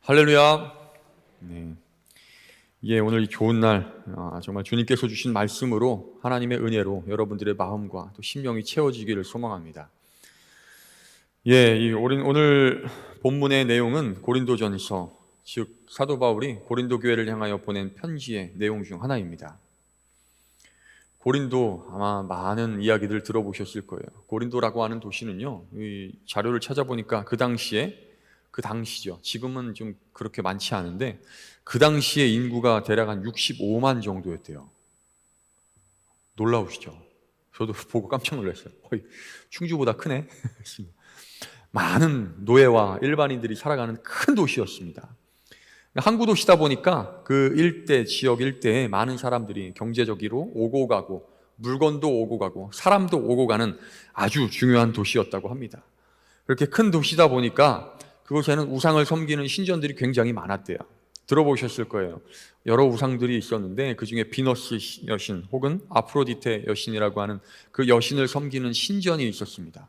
할렐루야. 네. 오늘 이 좋은 날, 정말 주님께서 주신 말씀으로 하나님의 은혜로 여러분들의 마음과 또 심령이 채워지기를 소망합니다. 오늘 본문의 내용은 고린도전서, 즉 사도 바울이 고린도 교회를 향하여 보낸 편지의 내용 중 하나입니다. 고린도, 아마 많은 이야기들 들어보셨을 거예요. 고린도라고 하는 도시는요, 이 자료를 찾아보니까 그 당시죠. 지금은 좀 그렇게 많지 않은데 그 당시에 인구가 대략 한 65만 정도였대요. 놀라우시죠? 저도 보고 깜짝 놀랐어요. 거의 충주보다 크네. 많은 노예와 일반인들이 살아가는 큰 도시였습니다. 항구 도시다 보니까 그 일대, 지역 일대에 많은 사람들이 경제적으로 오고 가고 물건도 오고 가고 사람도 오고 가는 아주 중요한 도시였다고 합니다. 그렇게 큰 도시다 보니까 그곳에는 우상을 섬기는 신전들이 굉장히 많았대요. 들어보셨을 거예요. 여러 우상들이 있었는데 그 중에 비너스 여신 혹은 아프로디테 여신이라고 하는 그 여신을 섬기는 신전이 있었습니다.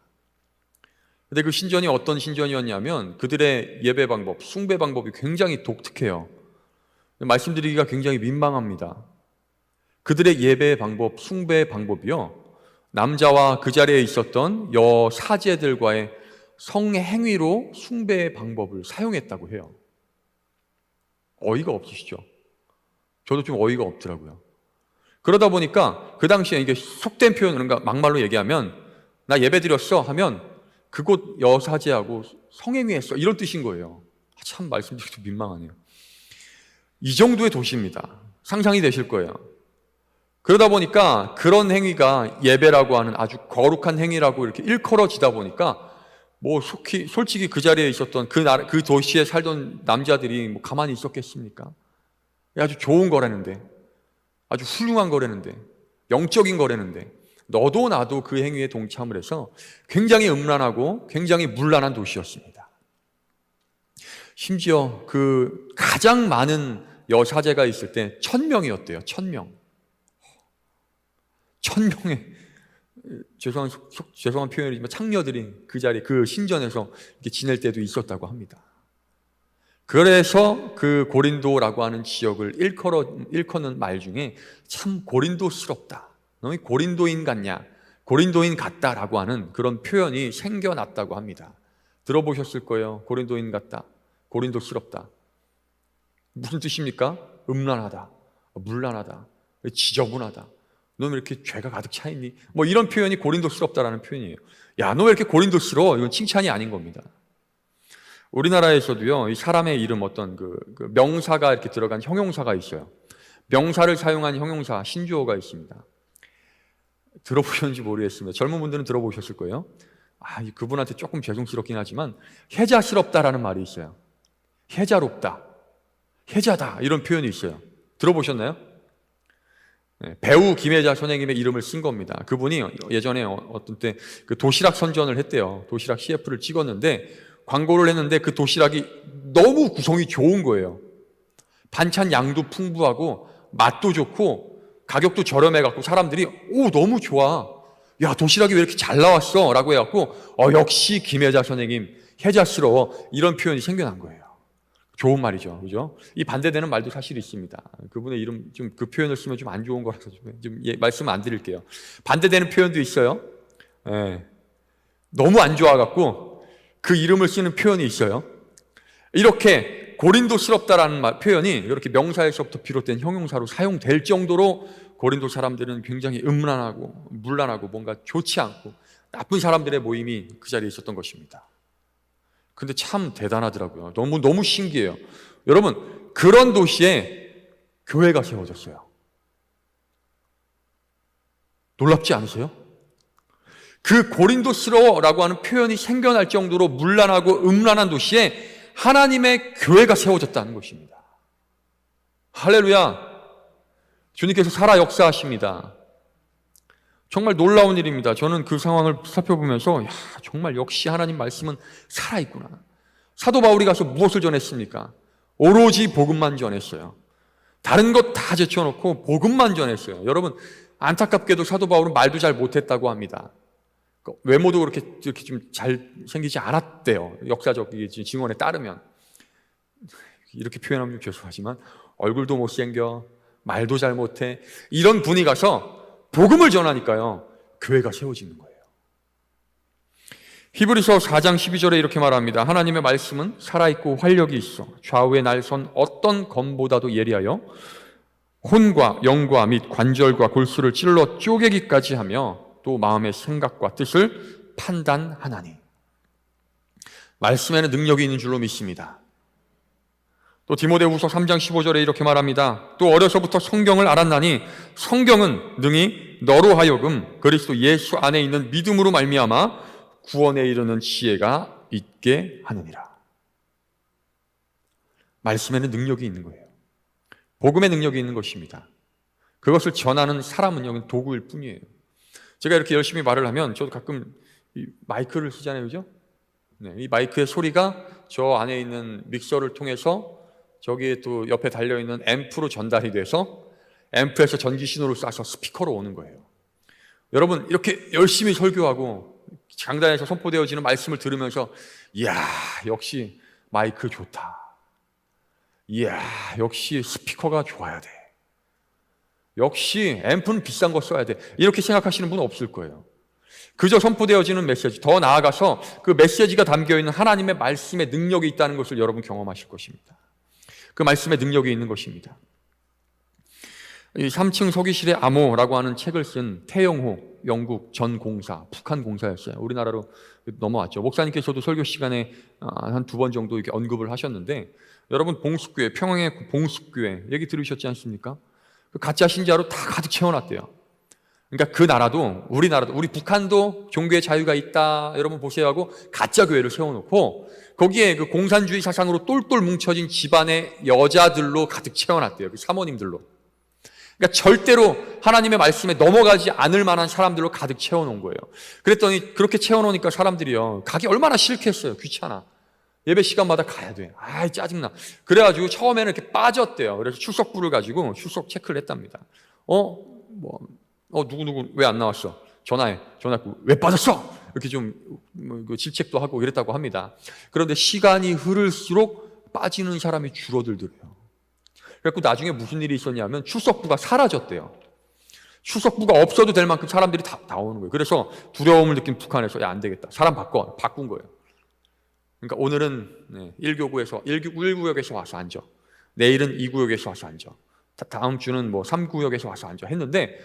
근데 그 신전이 어떤 신전이었냐면 그들의 예배 방법, 숭배 방법이 굉장히 독특해요. 말씀드리기가 굉장히 민망합니다. 그들의 예배 방법, 숭배 방법이요, 남자와 그 자리에 있었던 여사제들과의 성행위로 숭배의 방법을 사용했다고 해요. 어이가 없으시죠? 저도 좀 어이가 없더라고요. 그러다 보니까 그 당시에 이게 속된 표현을, 그러니까 막말로 얘기하면 나 예배 드렸어 하면 그곳 여사제하고 성행위했어, 이런 뜻인 거예요. 참 말씀드리기도 민망하네요. 이 정도의 도시입니다. 상상이 되실 거예요. 그러다 보니까 그런 행위가 예배라고 하는 아주 거룩한 행위라고 이렇게 일컬어지다 보니까 솔직히 그 자리에 있었던 그 도시에 살던 남자들이 가만히 있었겠습니까? 아주 좋은 거라는데, 아주 훌륭한 거라는데, 영적인 거라는데, 너도 나도 그 행위에 동참을 해서 굉장히 음란하고 굉장히 문란한 도시였습니다. 심지어 그 가장 많은 여사제가 있을 때 1000명이었대요. 1000명. 1000명의 죄송한 표현이지만 창녀들이 그 자리, 그 신전에서 이렇게 지낼 때도 있었다고 합니다. 그래서 그 고린도라고 하는 지역을 일컫는 말 중에 참 고린도스럽다, 너희 고린도인 같냐, 고린도인 같다라고 하는 그런 표현이 생겨났다고 합니다. 들어보셨을 거예요. 고린도인 같다, 고린도스럽다. 무슨 뜻입니까? 음란하다, 문란하다, 지저분하다, 너 왜 이렇게 죄가 가득 차 있니? 이런 표현이 고린도스럽다라는 표현이에요. 야, 너 왜 이렇게 고린도스러워? 이건 칭찬이 아닌 겁니다. 우리나라에서도요, 이 사람의 이름 어떤 그 명사가 이렇게 들어간 형용사가 있어요. 명사를 사용한 형용사, 신주어가 있습니다. 들어보셨는지 모르겠습니다. 젊은 분들은 들어보셨을 거예요. 그분한테 조금 죄송스럽긴 하지만 혜자스럽다라는 말이 있어요. 혜자롭다, 혜자다, 이런 표현이 있어요. 들어보셨나요? 배우 김혜자 선생님의 이름을 쓴 겁니다. 그분이 예전에 어떤 때 그 도시락 선전을 했대요. 도시락 CF를 찍었는데 광고를 했는데 그 도시락이 너무 구성이 좋은 거예요. 반찬 양도 풍부하고 맛도 좋고 가격도 저렴해갖고 사람들이 너무 좋아, 야 도시락이 왜 이렇게 잘 나왔어? 라고 해갖고 역시 김혜자 선생님 혜자스러워, 이런 표현이 생겨난 거예요. 좋은 말이죠, 그죠? 이 반대되는 말도 사실 있습니다. 그분의 이름 그 표현을 쓰면 좀 안 좋은 거라서 말씀 안 드릴게요. 반대되는 표현도 있어요. 너무 안 좋아갖고 그 이름을 쓰는 표현이 있어요. 이렇게 고린도스럽다라는 표현이 이렇게 명사에서부터 비롯된 형용사로 사용될 정도로 고린도 사람들은 굉장히 음란하고 문란하고 뭔가 좋지 않고 나쁜 사람들의 모임이 그 자리에 있었던 것입니다. 근데 참 대단하더라고요. 너무 신기해요. 여러분, 그런 도시에 교회가 세워졌어요. 놀랍지 않으세요? 그 고린도스러워라고 하는 표현이 생겨날 정도로 문란하고 음란한 도시에 하나님의 교회가 세워졌다는 것입니다. 할렐루야. 주님께서 살아 역사하십니다. 정말 놀라운 일입니다. 저는 그 상황을 살펴보면서 정말 역시 하나님 말씀은 살아있구나. 사도 바울이 가서 무엇을 전했습니까? 오로지 복음만 전했어요. 다른 것 다 제쳐놓고 복음만 전했어요. 여러분, 안타깝게도 사도 바울은 말도 잘 못했다고 합니다. 외모도 이렇게 좀 잘 생기지 않았대요. 역사적 증언에 따르면. 이렇게 표현하면 좀 죄송하지만 얼굴도 못생겨, 말도 잘 못해, 이런 분이 가서 복음을 전하니까요, 교회가 세워지는 거예요. 히브리서 4장 12절에 이렇게 말합니다. 하나님의 말씀은 살아있고 활력이 있어 좌우에 날선 어떤 검보다도 예리하여 혼과 영과 및 관절과 골수를 찔러 쪼개기까지 하며 또 마음의 생각과 뜻을 판단하나니. 말씀에는 능력이 있는 줄로 믿습니다. 또 디모데후서 3장 15절에 이렇게 말합니다. 또 어려서부터 성경을 알았나니 성경은 능히 너로 하여금 그리스도 예수 안에 있는 믿음으로 말미암아 구원에 이르는 지혜가 있게 하느니라. 말씀에는 능력이 있는 거예요. 복음의 능력이 있는 것입니다. 그것을 전하는 사람은 여기 도구일 뿐이에요. 제가 이렇게 열심히 말을 하면 저도 가끔 이 마이크를 쓰잖아요, 그죠? 네, 이 마이크의 소리가 저 안에 있는 믹서를 통해서 저기에 또 옆에 달려있는 앰프로 전달이 돼서 앰프에서 전기 신호를 쏴서 스피커로 오는 거예요. 여러분, 이렇게 열심히 설교하고 강단에서 선포되어지는 말씀을 들으면서 이야, 역시 마이크 좋다, 이야, 역시 스피커가 좋아야 돼, 역시 앰프는 비싼 거 써야 돼, 이렇게 생각하시는 분은 없을 거예요. 그저 선포되어지는 메시지, 더 나아가서 그 메시지가 담겨있는 하나님의 말씀의 능력이 있다는 것을 여러분 경험하실 것입니다. 그 말씀의 능력이 있는 것입니다. 이 3층 서기실의 암호라고 하는 책을 쓴 태영호 영국 전 공사, 북한 공사였어요. 우리나라로 넘어왔죠. 목사님께서도 설교 시간에 한 2번 정도 이렇게 언급을 하셨는데, 여러분 봉숙교회, 평양의 봉숙교회 얘기 들으셨지 않습니까? 그 가짜 신자로 다 가득 채워놨대요. 그러니까 그 나라도, 우리나라도, 우리 북한도 종교의 자유가 있다, 여러분 보세요 하고 가짜 교회를 세워놓고 거기에 그 공산주의 사상으로 똘똘 뭉쳐진 집안의 여자들로 가득 채워놨대요. 그 사모님들로. 그러니까 절대로 하나님의 말씀에 넘어가지 않을 만한 사람들로 가득 채워놓은 거예요. 그랬더니 그렇게 채워놓으니까 사람들이요, 가기 얼마나 싫겠어요. 귀찮아. 예배 시간마다 가야 돼. 아이, 짜증나. 그래가지고 처음에는 이렇게 빠졌대요. 그래서 출석부를 가지고 출석 체크를 했답니다. 누구 왜 안 나왔어? 전화해. 왜 빠졌어? 이렇게 좀 질책도 하고 이랬다고 합니다. 그런데 시간이 흐를수록 빠지는 사람이 줄어들더래요. 그래서 나중에 무슨 일이 있었냐면 출석부가 사라졌대요. 출석부가 없어도 될 만큼 사람들이 다 나오는 거예요. 그래서 두려움을 느낀 북한에서 야, 안 되겠다, 사람 바꾼 거예요. 그러니까 오늘은 1구역에서 와서 앉아, 내일은 2구역에서 와서 앉아, 다음 주는 3구역에서 와서 앉아 했는데,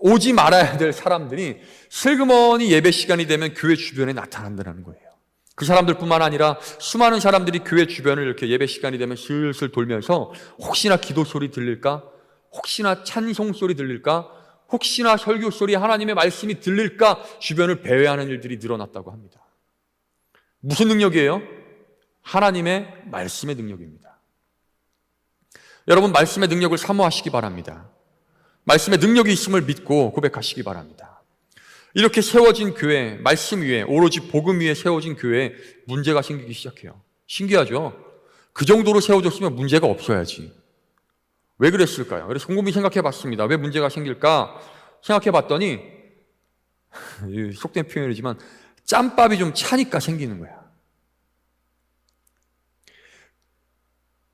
오지 말아야 될 사람들이 슬그머니 예배 시간이 되면 교회 주변에 나타난다는 거예요. 그 사람들뿐만 아니라 수많은 사람들이 교회 주변을 이렇게 예배 시간이 되면 슬슬 돌면서 혹시나 기도 소리 들릴까? 혹시나 찬송 소리 들릴까? 혹시나 설교 소리, 하나님의 말씀이 들릴까? 주변을 배회하는 일들이 늘어났다고 합니다. 무슨 능력이에요? 하나님의 말씀의 능력입니다. 여러분, 말씀의 능력을 사모하시기 바랍니다. 말씀의 능력이 있음을 믿고 고백하시기 바랍니다. 이렇게 세워진 교회, 말씀 위에, 오로지 복음 위에 세워진 교회에 문제가 생기기 시작해요. 신기하죠? 그 정도로 세워졌으면 문제가 없어야지. 왜 그랬을까요? 그래서 곰곰이 생각해 봤습니다. 왜 문제가 생길까? 생각해 봤더니 속된 표현이지만 짬밥이 좀 차니까 생기는 거야.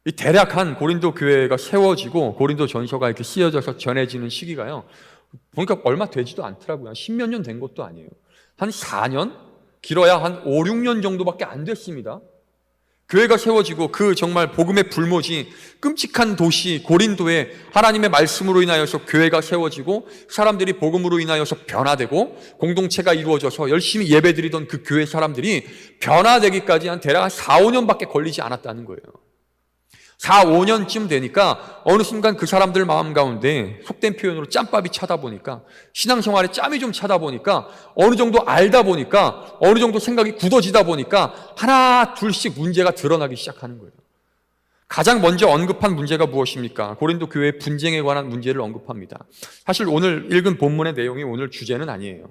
이 대략 한 고린도 교회가 세워지고 고린도 전서가 이렇게 쓰여져서 전해지는 시기가요, 보니까 얼마 되지도 않더라고요. 한 10몇 년 된 것도 아니에요. 한 4년? 길어야 한 5, 6년 정도밖에 안 됐습니다. 교회가 세워지고 그 정말 복음의 불모지 끔찍한 도시 고린도에 하나님의 말씀으로 인하여서 교회가 세워지고 사람들이 복음으로 인하여서 변화되고 공동체가 이루어져서 열심히 예배드리던 그 교회 사람들이 변화되기까지 한 대략 한 4, 5년밖에 걸리지 않았다는 거예요. 4, 5년쯤 되니까 어느 순간 그 사람들 마음 가운데 속된 표현으로 짬밥이 차다 보니까, 신앙생활에 짬이 좀 차다 보니까, 어느 정도 알다 보니까, 어느 정도 생각이 굳어지다 보니까 하나 둘씩 문제가 드러나기 시작하는 거예요. 가장 먼저 언급한 문제가 무엇입니까? 고린도 교회의 분쟁에 관한 문제를 언급합니다. 사실 오늘 읽은 본문의 내용이 오늘 주제는 아니에요.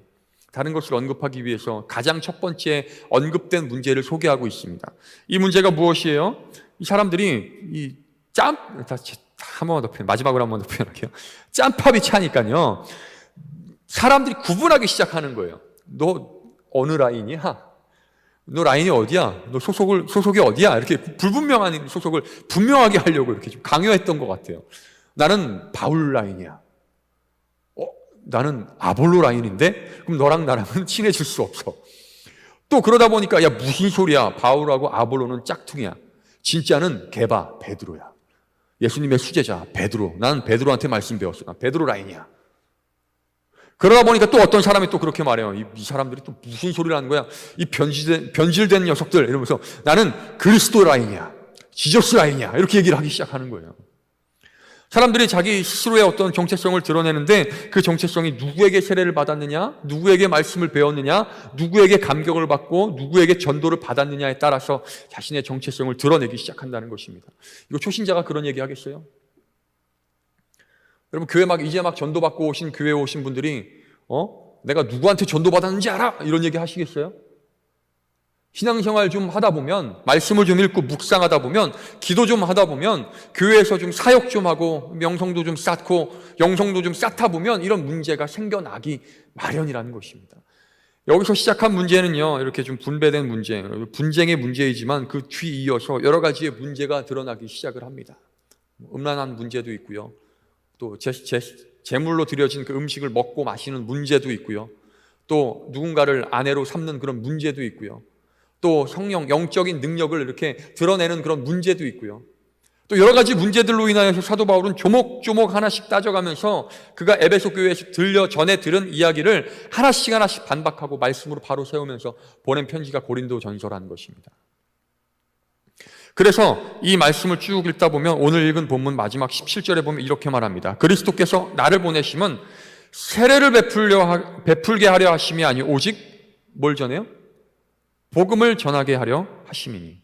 다른 것을 언급하기 위해서 가장 첫 번째 언급된 문제를 소개하고 있습니다. 이 문제가 무엇이에요? 이 사람들이 마지막으로 한 번 더 표현할게요. 짬밥이 차니까요, 사람들이 구분하기 시작하는 거예요. 너 어느 라인이야? 너 라인이 어디야? 너 소속이 어디야? 이렇게 불분명한 소속을 분명하게 하려고 이렇게 좀 강요했던 것 같아요. 나는 바울 라인이야. 나는 아볼로 라인인데? 그럼 너랑 나랑은 친해질 수 없어. 또 그러다 보니까 야, 무슨 소리야? 바울하고 아볼로는 짝퉁이야. 진짜는 게바, 베드로야. 예수님의 수제자, 베드로. 나는 베드로한테 말씀 배웠어. 난 베드로 라인이야. 그러다 보니까 또 어떤 사람이 또 그렇게 말해요. 이 사람들이 또 무슨 소리를 하는 거야? 이 변질된 녀석들. 이러면서 나는 그리스도 라인이야. 지저스 라인이야. 이렇게 얘기를 하기 시작하는 거예요. 사람들이 자기 스스로의 어떤 정체성을 드러내는데 그 정체성이 누구에게 세례를 받았느냐, 누구에게 말씀을 배웠느냐, 누구에게 감격을 받고 누구에게 전도를 받았느냐에 따라서 자신의 정체성을 드러내기 시작한다는 것입니다. 이거 초신자가 그런 얘기 하겠어요? 여러분, 교회 이제 전도받고 오신 교회에 오신 분들이 내가 누구한테 전도받았는지 알아? 이런 얘기 하시겠어요? 신앙생활 좀 하다 보면, 말씀을 좀 읽고 묵상하다 보면, 기도 좀 하다 보면, 교회에서 좀 사역 좀 하고 명성도 좀 쌓고 영성도 좀 쌓다 보면 이런 문제가 생겨나기 마련이라는 것입니다. 여기서 시작한 문제는요, 이렇게 좀 분배된 문제, 분쟁의 문제이지만 그 뒤 이어서 여러 가지의 문제가 드러나기 시작을 합니다. 음란한 문제도 있고요, 또 제물로 드려진 그 음식을 먹고 마시는 문제도 있고요, 또 누군가를 아내로 삼는 그런 문제도 있고요, 또 성령, 영적인 능력을 이렇게 드러내는 그런 문제도 있고요, 또 여러 가지 문제들로 인하여서 사도 바울은 조목조목 하나씩 따져가면서 그가 에베소 교회에서 전에 들은 이야기를 하나씩 반박하고 말씀으로 바로 세우면서 보낸 편지가 고린도 전서라는 것입니다. 그래서 이 말씀을 쭉 읽다 보면 오늘 읽은 본문 마지막 17절에 보면 이렇게 말합니다. 그리스도께서 나를 보내심은 세례를 베풀게 하려 하심이 아니 오직 뭘 전해요? 복음을 전하게 하려 하심이니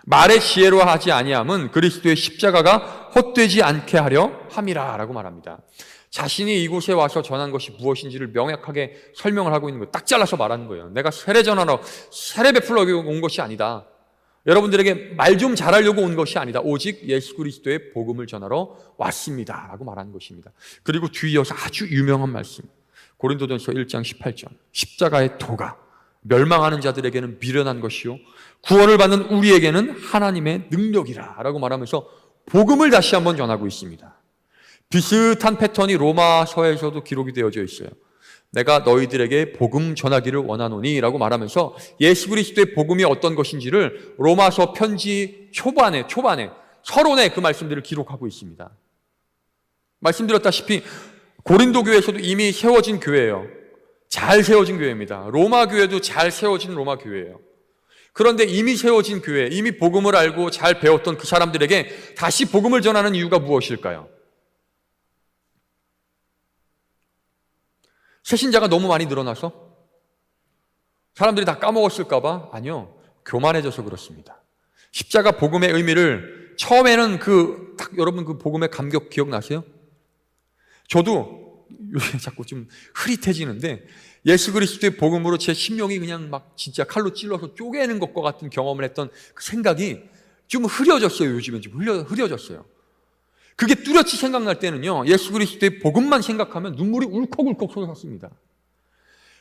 말의 지혜로 하지 아니함은 그리스도의 십자가가 헛되지 않게 하려 함이라 라고 말합니다. 자신이 이곳에 와서 전한 것이 무엇인지를 명확하게 설명을 하고 있는 거예요. 딱 잘라서 말하는 거예요. 내가 세례 전하러 세례 베풀러 온 것이 아니다. 여러분들에게 말 좀 잘하려고 온 것이 아니다. 오직 예수 그리스도의 복음을 전하러 왔습니다 라고 말하는 것입니다. 그리고 뒤이어서 아주 유명한 말씀, 고린도전서 1장 18절, 십자가의 도가 멸망하는 자들에게는 미련한 것이요 구원을 받는 우리에게는 하나님의 능력이라 라고 말하면서 복음을 다시 한번 전하고 있습니다. 비슷한 패턴이 로마서에서도 기록이 되어져 있어요. 내가 너희들에게 복음 전하기를 원하노니 라고 말하면서 예수 그리스도의 복음이 어떤 것인지를 로마서 편지 초반에 서론에 그 말씀들을 기록하고 있습니다. 말씀드렸다시피 고린도 교회에서도 이미 세워진 교회예요. 잘 세워진 교회입니다. 로마 교회도 잘 세워진 로마 교회예요. 그런데 이미 세워진 교회, 이미 복음을 알고 잘 배웠던 그 사람들에게 다시 복음을 전하는 이유가 무엇일까요? 새신자가 너무 많이 늘어나서? 사람들이 다 까먹었을까 봐? 아니요. 교만해져서 그렇습니다. 십자가 복음의 의미를 처음에는 여러분 그 복음의 감격 기억나세요? 저도 요새 자꾸 좀 흐릿해지는데 예수 그리스도의 복음으로 제 심령이 그냥 막 진짜 칼로 찔러서 쪼개는 것과 같은 경험을 했던 그 생각이 좀 흐려졌어요. 요즘엔 좀 흐려졌어요. 그게 뚜렷이 생각날 때는요, 예수 그리스도의 복음만 생각하면 눈물이 울컥울컥 솟았습니다.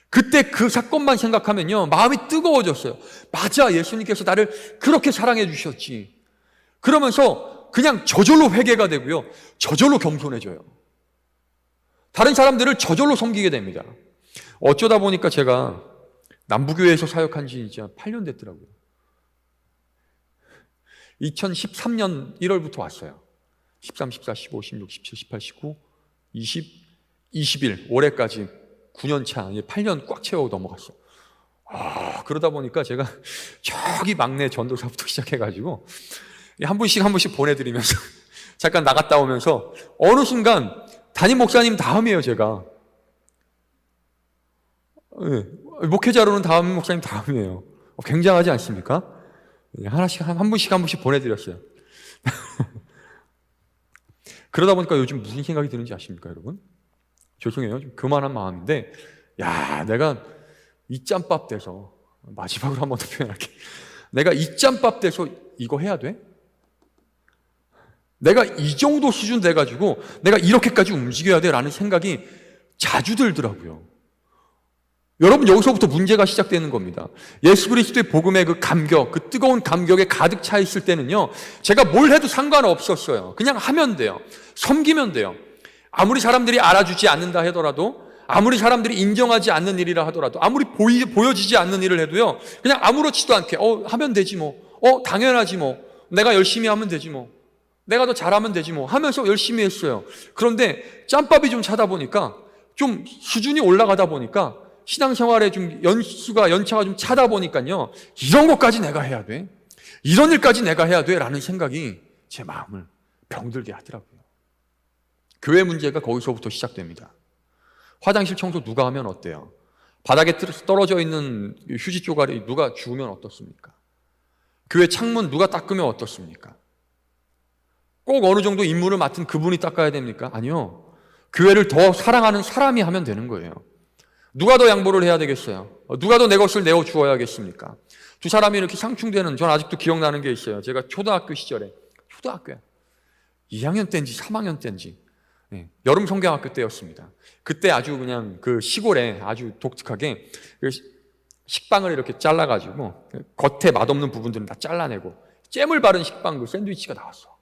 그때 그 사건만 생각하면요, 마음이 뜨거워졌어요. 맞아, 예수님께서 나를 그렇게 사랑해 주셨지. 그러면서 그냥 저절로 회개가 되고요, 저절로 겸손해져요. 다른 사람들을 저절로 섬기게 됩니다. 어쩌다 보니까 제가 남부교회에서 사역한 지 이제 8년 됐더라고요. 2013년 1월부터 왔어요. 13, 14, 15, 16, 17, 18, 19, 20, 21 올해까지 9년 차, 8년 꽉 채워 넘어갔어. 그러다 보니까 제가 저기 막내 전도사부터 시작해가지고 한 분씩 보내드리면서 잠깐 나갔다 오면서 어느 순간 담임 목사님 다음이에요, 제가. 네, 목회자로는 담임 목사님 다음이에요. 굉장하지 않습니까? 한 분씩 보내드렸어요. 그러다 보니까 요즘 무슨 생각이 드는지 아십니까, 여러분? 죄송해요. 좀 교만한 마음인데, 내가 이 짬밥 돼서, 마지막으로 한 번 더 표현할게. 내가 이 짬밥 돼서 이거 해야 돼? 내가 이 정도 수준 돼가지고, 내가 이렇게까지 움직여야 돼? 라는 생각이 자주 들더라고요. 여러분, 여기서부터 문제가 시작되는 겁니다. 예수 그리스도의 복음의 그 감격, 그 뜨거운 감격에 가득 차 있을 때는요, 제가 뭘 해도 상관없었어요. 그냥 하면 돼요. 섬기면 돼요. 아무리 사람들이 알아주지 않는다 하더라도, 아무리 사람들이 인정하지 않는 일이라 하더라도, 아무리 보여지지 않는 일을 해도요, 그냥 아무렇지도 않게 하면 되지 뭐, 당연하지 뭐, 내가 열심히 하면 되지 뭐, 내가 더 잘하면 되지 뭐 하면서 열심히 했어요. 그런데 짬밥이 좀 차다 보니까, 좀 수준이 올라가다 보니까, 신앙생활에 좀 연차가 좀 차다 보니까요, 이런 것까지 내가 해야 돼, 이런 일까지 내가 해야 돼 라는 생각이 제 마음을 병들게 하더라고요. 교회 문제가 거기서부터 시작됩니다. 화장실 청소 누가 하면 어때요? 바닥에 떨어져 있는 휴지 쪼가리 누가 주우면 어떻습니까? 교회 창문 누가 닦으면 어떻습니까? 꼭 어느 정도 임무를 맡은 그분이 닦아야 됩니까? 아니요. 교회를 더 사랑하는 사람이 하면 되는 거예요. 누가 더 양보를 해야 되겠어요? 누가 더 내 것을 내어 주어야겠습니까? 두 사람이 이렇게 상충되는, 전 아직도 기억나는 게 있어요. 제가 초등학교 시절에, 초등학교에 2학년 때인지 3학년 때인지, 여름 성경학교 때였습니다. 그때 아주 그냥 그 시골에 아주 독특하게 식빵을 이렇게 잘라가지고 겉에 맛없는 부분들은 다 잘라내고 잼을 바른 식빵 그 샌드위치가 나왔어.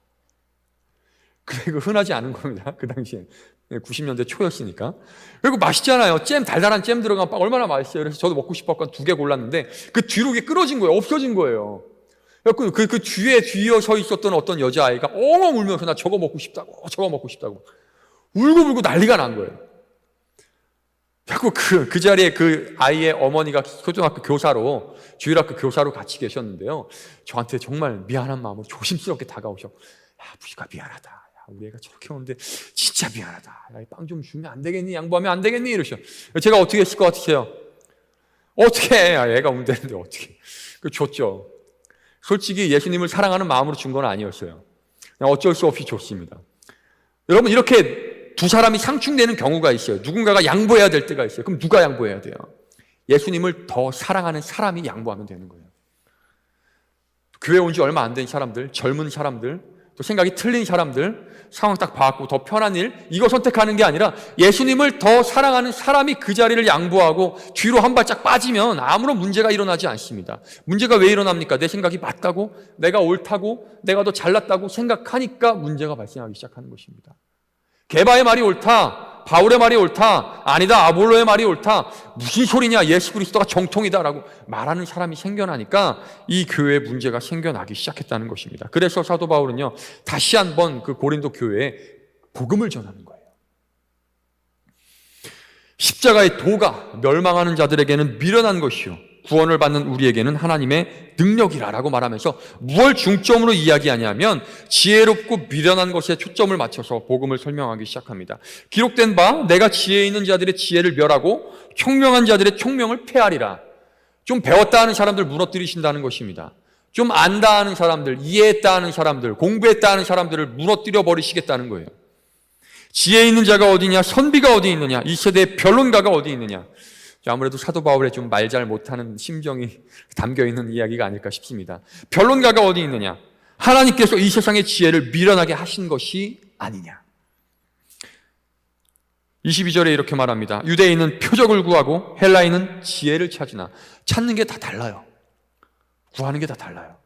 그리고 흔하지 않은 겁니다. 그 당시에 90년대 초였으니까. 그리고 맛있잖아요. 잼, 달달한 잼 들어간 빵 얼마나 맛있어요. 그래서 저도 먹고 싶었건 2개 골랐는데 그 뒤로 이게 끌어진 거예요. 없어진 거예요. 그 뒤에 서 있었던 어떤 여자아이가 엉엉 울면서 나 저거 먹고 싶다고, 저거 먹고 싶다고 울고불고 난리가 난 거예요. 자꾸 그 자리에 그 아이의 어머니가 초등학교 교사로, 주일학교 교사로 같이 계셨는데요, 저한테 정말 미안한 마음으로 조심스럽게 다가오셔. 야, 부식아 미안하다. 야, 우리 애가 저렇게 오는데 진짜 미안하다. 야, 빵 좀 주면 안 되겠니? 양보하면 안 되겠니? 이러셔. 제가 어떻게 했을 것 같으세요? 어떻게 해? 야, 애가 운대는데 어떻게? 줬죠. 솔직히 예수님을 사랑하는 마음으로 준 건 아니었어요. 그냥 어쩔 수 없이 줬습니다. 여러분, 이렇게 두 사람이 상충되는 경우가 있어요. 누군가가 양보해야 될 때가 있어요. 그럼 누가 양보해야 돼요? 예수님을 더 사랑하는 사람이 양보하면 되는 거예요. 교회 온 지 얼마 안 된 사람들, 젊은 사람들, 또 생각이 틀린 사람들, 상황 딱 봐갖고 더 편한 일, 이거 선택하는 게 아니라 예수님을 더 사랑하는 사람이 그 자리를 양보하고 뒤로 한 발짝 빠지면 아무런 문제가 일어나지 않습니다. 문제가 왜 일어납니까? 내 생각이 맞다고, 내가 옳다고, 내가 더 잘났다고 생각하니까 문제가 발생하기 시작하는 것입니다. 게바의 말이 옳다, 바울의 말이 옳다, 아니다, 아볼로의 말이 옳다, 무슨 소리냐, 예수 그리스도가 정통이다라고 말하는 사람이 생겨나니까 이 교회에 문제가 생겨나기 시작했다는 것입니다. 그래서 사도 바울은요, 다시 한번 그 고린도 교회에 복음을 전하는 거예요. 십자가의 도가 멸망하는 자들에게는 미련한 것이요, 구원을 받는 우리에게는 하나님의 능력이라라고 말하면서 무엇을 중점으로 이야기하냐면 지혜롭고 미련한 것에 초점을 맞춰서 복음을 설명하기 시작합니다. 기록된 바 내가 지혜 있는 자들의 지혜를 멸하고 총명한 자들의 총명을 폐하리라. 좀 배웠다 하는 사람들 무너뜨리신다는 것입니다. 좀 안다 하는 사람들, 이해했다 하는 사람들, 공부했다 하는 사람들을 무너뜨려 버리시겠다는 거예요. 지혜 있는 자가 어디냐, 선비가 어디 있느냐, 이 세대의 변론가가 어디 있느냐. 아무래도 사도 바울의 좀 말 잘 못하는 심정이 담겨있는 이야기가 아닐까 싶습니다. 변론가가 어디 있느냐? 하나님께서 이 세상의 지혜를 미련하게 하신 것이 아니냐? 22절에 이렇게 말합니다. 유대인은 표적을 구하고 헬라인은 지혜를 찾으나 찾는 게 다 달라요. 구하는 게 다 달라요.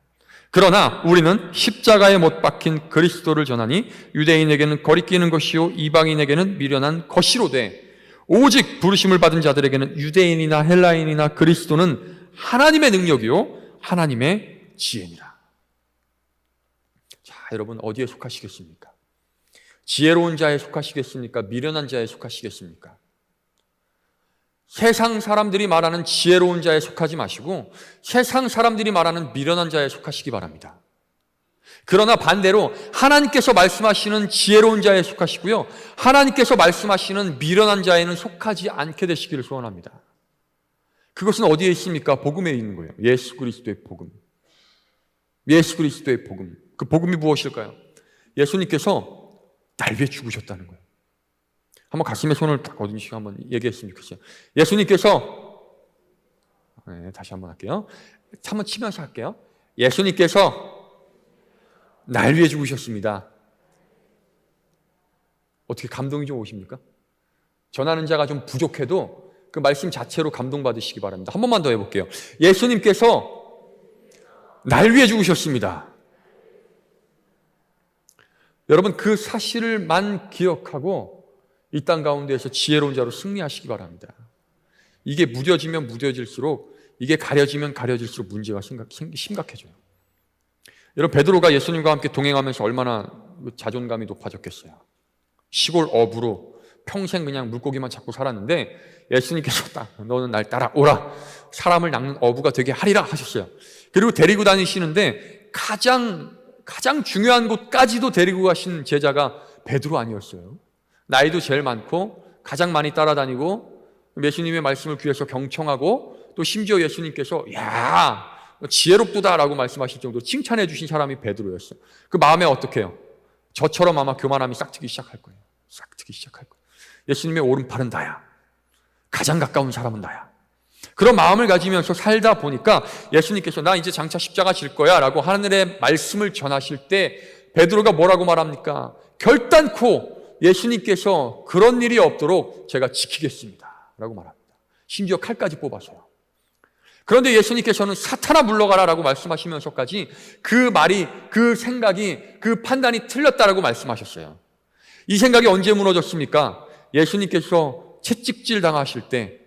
그러나 우리는 십자가에 못 박힌 그리스도를 전하니 유대인에게는 거리끼는 것이요 이방인에게는 미련한 것이로되 오직 부르심을 받은 자들에게는 유대인이나 헬라인이나 그리스도는 하나님의 능력이요 하나님의 지혜니라. 자, 여러분 어디에 속하시겠습니까? 지혜로운 자에 속하시겠습니까? 미련한 자에 속하시겠습니까? 세상 사람들이 말하는 지혜로운 자에 속하지 마시고 세상 사람들이 말하는 미련한 자에 속하시기 바랍니다. 그러나 반대로 하나님께서 말씀하시는 지혜로운 자에 속하시고요, 하나님께서 말씀하시는 미련한 자에는 속하지 않게 되시기를 소원합니다. 그것은 어디에 있습니까? 복음에 있는 거예요. 예수 그리스도의 복음. 예수 그리스도의 복음. 그 복음이 무엇일까요? 예수님께서 날 위해 죽으셨다는 거예요. 한번 가슴에 손을 딱 얹으시고 한번 얘기했으면 좋겠어요. 예수님께서, 다시 한번 할게요. 한번 치면서 할게요. 예수님께서 날 위해 죽으셨습니다. 어떻게 감동이 좀 오십니까? 전하는 자가 좀 부족해도 그 말씀 자체로 감동받으시기 바랍니다. 한 번만 더 해볼게요. 예수님께서 날 위해 죽으셨습니다. 여러분, 그 사실을만 기억하고 이 땅 가운데에서 지혜로운 자로 승리하시기 바랍니다. 이게 무뎌지면 무뎌질수록, 이게 가려지면 가려질수록 문제가 심각해져요. 여러분, 베드로가 예수님과 함께 동행하면서 얼마나 자존감이 높아졌겠어요. 시골 어부로 평생 그냥 물고기만 잡고 살았는데 예수님께서 딱 너는 날 따라오라, 사람을 낚는 어부가 되게 하리라 하셨어요. 그리고 데리고 다니시는데 가장 중요한 곳까지도 데리고 가신 제자가 베드로 아니었어요? 나이도 제일 많고 가장 많이 따라다니고 예수님의 말씀을 귀에서 경청하고 또 심지어 예수님께서 야, 지혜롭도다라고 말씀하실 정도로 칭찬해 주신 사람이 베드로였어요. 그 마음에 어떻게 해요? 저처럼 아마 교만함이 싹트기 시작할 거예요. 싹트기 시작할 거예요. 예수님의 오른팔은 나야. 가장 가까운 사람은 나야. 그런 마음을 가지면서 살다 보니까 예수님께서 나 이제 장차 십자가 질 거야 라고 하늘의 말씀을 전하실 때 베드로가 뭐라고 말합니까? 결단코 예수님께서 그런 일이 없도록 제가 지키겠습니다 라고 말합니다. 심지어 칼까지 뽑아서요. 그런데 예수님께서는 사탄아 물러가라 라고 말씀하시면서까지 그 말이, 그 생각이, 그 판단이 틀렸다라고 말씀하셨어요. 이 생각이 언제 무너졌습니까? 예수님께서 채찍질 당하실 때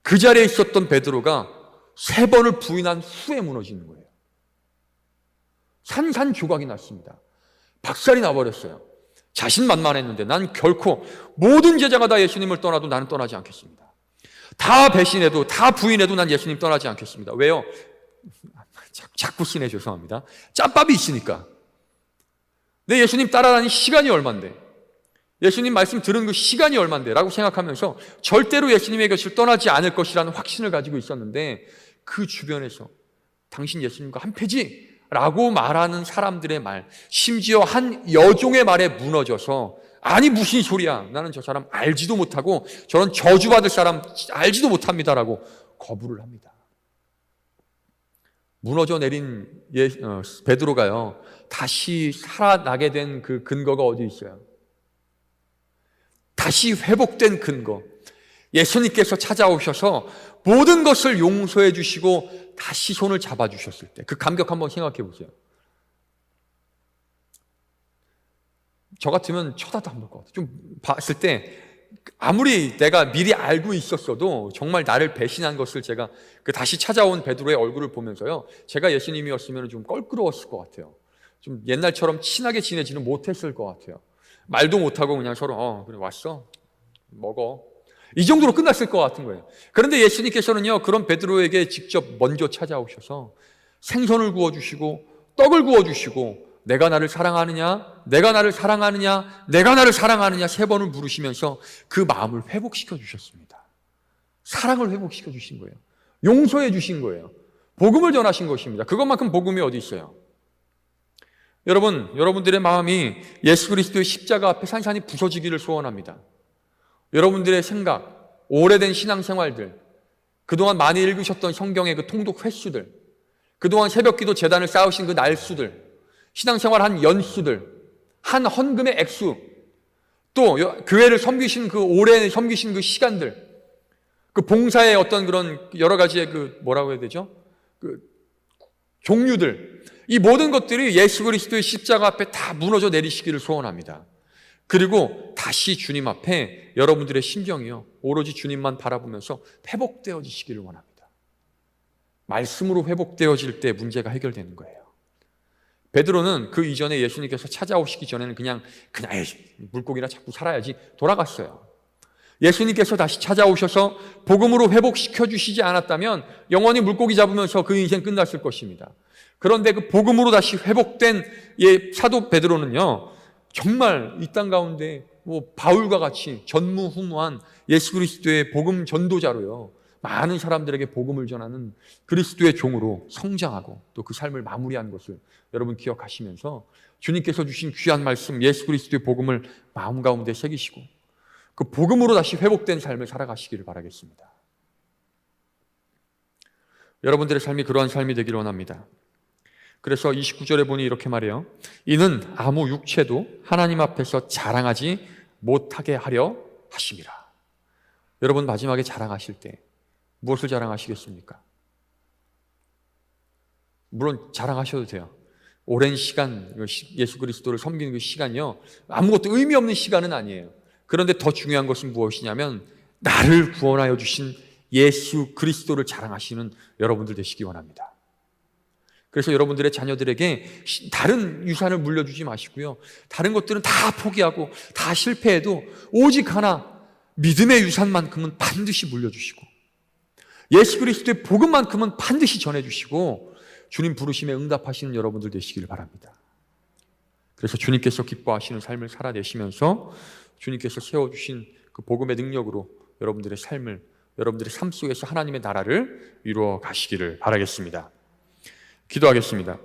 그 자리에 있었던 베드로가 3번을 부인한 후에 무너지는 거예요. 산산조각이 났습니다. 박살이 나버렸어요. 자신만만했는데 난 결코 모든 제자가 다 예수님을 떠나도 나는 떠나지 않겠습니다. 다 배신해도, 다 부인해도 난 예수님 떠나지 않겠습니다. 왜요? 자꾸 쓰네, 죄송합니다. 짬밥이 있으니까. 내 예수님 따라다니는 시간이 얼만데, 예수님 말씀 들은 그 시간이 얼만데 라고 생각하면서 절대로 예수님의 곁을 떠나지 않을 것이라는 확신을 가지고 있었는데, 그 주변에서 당신 예수님과 한패지 라고 말하는 사람들의 말, 심지어 한 여종의 말에 무너져서 아니 무슨 소리야, 나는 저 사람 알지도 못하고 저런 저주받을 사람 알지도 못합니다라고 거부를 합니다. 무너져 내린 베드로가요, 다시 살아나게 된 그 근거가 어디 있어요? 다시 회복된 근거, 예수님께서 찾아오셔서 모든 것을 용서해 주시고 다시 손을 잡아주셨을 때 그 감격 한번 생각해 보세요. 저 같으면 쳐다도 안 볼 것 같아요. 좀 봤을 때 아무리 내가 미리 알고 있었어도 정말 나를 배신한 것을 제가 그 다시 찾아온 베드로의 얼굴을 보면서요, 제가 예수님이었으면 좀 껄끄러웠을 것 같아요. 좀 옛날처럼 친하게 지내지는 못했을 것 같아요. 말도 못하고 그냥 서로 그래 왔어? 먹어. 이 정도로 끝났을 것 같은 거예요. 그런데 예수님께서는요, 그런 베드로에게 직접 먼저 찾아오셔서 생선을 구워주시고 떡을 구워주시고 내가 나를 사랑하느냐, 내가 나를 사랑하느냐, 내가 나를 사랑하느냐 3번을 물으시면서 그 마음을 회복시켜 주셨습니다. 사랑을 회복시켜 주신 거예요. 용서해 주신 거예요. 복음을 전하신 것입니다. 그것만큼 복음이 어디 있어요? 여러분, 여러분들의 마음이 예수 그리스도의 십자가 앞에 산산이 부서지기를 소원합니다. 여러분들의 생각, 오래된 신앙생활들, 그동안 많이 읽으셨던 성경의 그 통독 횟수들, 그동안 새벽기도 재단을 쌓으신 그 날수들, 신앙생활 한 연수들, 한 헌금의 액수, 또 교회를 섬기신 그 오래 섬기신 그 시간들, 그 봉사의 어떤 그런 여러 가지의 그 뭐라고 해야 되죠? 그 종류들, 이 모든 것들이 예수 그리스도의 십자가 앞에 다 무너져 내리시기를 소원합니다. 그리고 다시 주님 앞에 여러분들의 심정이요, 오로지 주님만 바라보면서 회복되어지시기를 원합니다. 말씀으로 회복되어질 때 문제가 해결되는 거예요. 베드로는 그 이전에 예수님께서 찾아오시기 전에는 그냥 물고기나 잡고 살아야지 돌아갔어요. 예수님께서 다시 찾아오셔서 복음으로 회복시켜 주시지 않았다면 영원히 물고기 잡으면서 그 인생 끝났을 것입니다. 그런데 그 복음으로 다시 회복된 사도 베드로는요, 정말 이 땅 가운데 바울과 같이 전무후무한 예수 그리스도의 복음 전도자로요, 많은 사람들에게 복음을 전하는 그리스도의 종으로 성장하고 또 그 삶을 마무리한 것을 여러분 기억하시면서 주님께서 주신 귀한 말씀 예수 그리스도의 복음을 마음 가운데 새기시고 그 복음으로 다시 회복된 삶을 살아가시기를 바라겠습니다. 여러분들의 삶이 그러한 삶이 되기를 원합니다. 그래서 29절에 보니 이렇게 말해요. 이는 아무 육체도 하나님 앞에서 자랑하지 못하게 하려 하심이라. 여러분 마지막에 자랑하실 때 무엇을 자랑하시겠습니까? 물론 자랑하셔도 돼요. 오랜 시간 예수 그리스도를 섬기는 그 시간이요, 아무것도 의미 없는 시간은 아니에요. 그런데 더 중요한 것은 무엇이냐면 나를 구원하여 주신 예수 그리스도를 자랑하시는 여러분들 되시기 원합니다. 그래서 여러분들의 자녀들에게 다른 유산을 물려주지 마시고요, 다른 것들은 다 포기하고 다 실패해도 오직 하나, 믿음의 유산만큼은 반드시 물려주시고 예수 그리스도의 복음만큼은 반드시 전해주시고 주님 부르심에 응답하시는 여러분들 되시기를 바랍니다. 그래서 주님께서 기뻐하시는 삶을 살아내시면서 주님께서 세워주신 그 복음의 능력으로 여러분들의 삶 속에서 하나님의 나라를 이루어 가시기를 바라겠습니다. 기도하겠습니다.